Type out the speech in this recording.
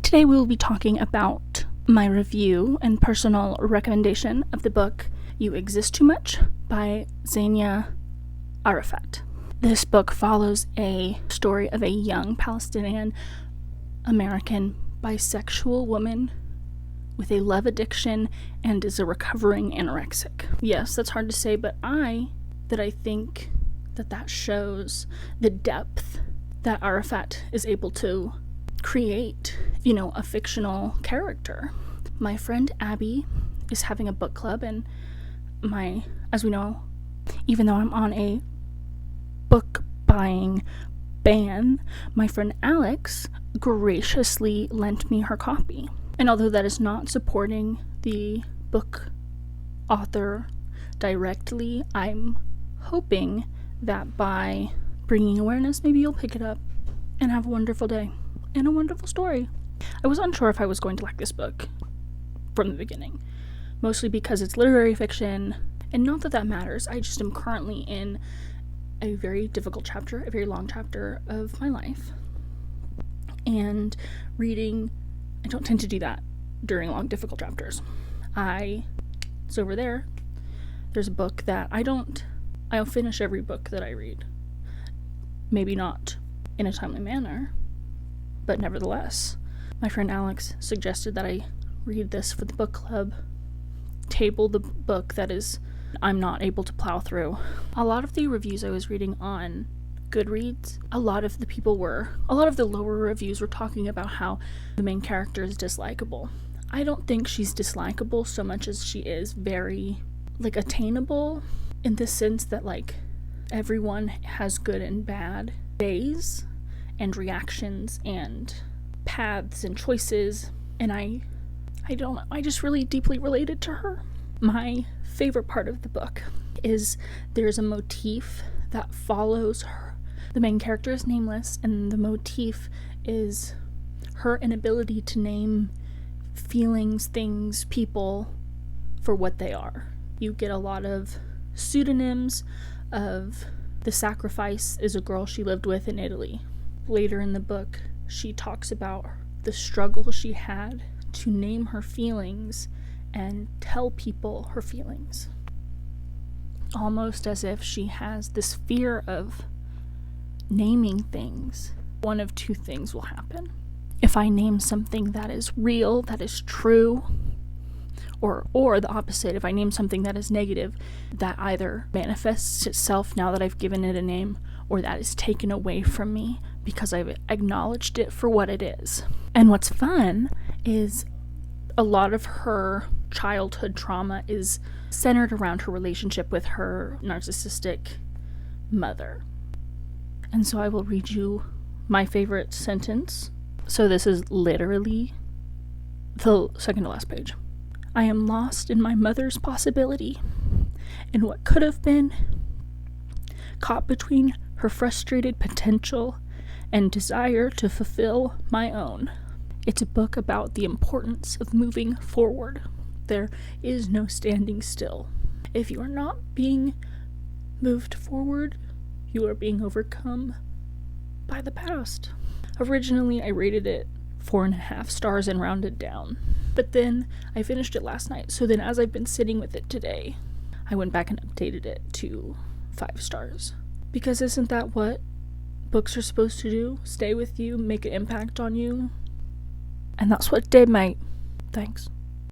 Today we will be talking about my review and personal recommendation of the book You Exist Too Much by Zaina Arafat. This book follows a story of a young Palestinian American bisexual woman with a love addiction and is a recovering anorexic. Yes, that's hard to say, but I think that shows the depth that Arafat is able to create, a fictional character. My friend Abby is having a book club, and as we know, even though I'm on a book buying ban, my friend Alex graciously lent me her copy. And although that is not supporting the book author directly, I'm hoping that by bringing awareness, maybe you'll pick it up and have a wonderful day and a wonderful story. I was unsure if I was going to like this book from the beginning, mostly because it's literary fiction, and not that matters. I just am currently in a very difficult chapter, a very long chapter of my life, and reading, I don't tend to do that during long, difficult chapters. It's over there. There's a book that I'll finish every book that I read. Maybe not in a timely manner, but nevertheless. My friend Alex suggested that I read this for the book club, table the book that I'm not able to plow through. A lot of the reviews I was reading on Goodreads, a lot of the lower reviews were talking about how the main character is dislikable. I don't think she's dislikable so much as she is very, attainable, in the sense that, everyone has good and bad days and reactions and paths and choices, and I just really deeply related to her. My favorite part of the book is there's a motif that follows her. The main character is nameless, and the motif is her inability to name feelings, things, people for what they are. You get a lot of pseudonyms of the sacrifice is a girl she lived with in Italy. Later in the book, she talks about the struggle she had to name her feelings and tell people her feelings. Almost as if she has this fear of naming things. One of two things will happen. If I name something that is real, that is true, or the opposite, if I name something that is negative, that either manifests itself now that I've given it a name, or that is taken away from me because I've acknowledged it for what it is. And what's fun is a lot of her childhood trauma is centered around her relationship with her narcissistic mother. And so I will read you my favorite sentence. So this is literally the second to last page. I am lost in my mother's possibility, in what could have been, caught between her frustrated potential and desire to fulfill my own. It's a book about the importance of moving forward. There is no standing still. If you are not being moved forward, you are being overcome by the past. Originally, I rated it 4.5 stars and rounded down. But then I finished it last night. So then as I've been sitting with it today, I went back and updated it to 5 stars. Because isn't that what books are supposed to do? Stay with you, make an impact on you. And that's what did, mate. Thanks.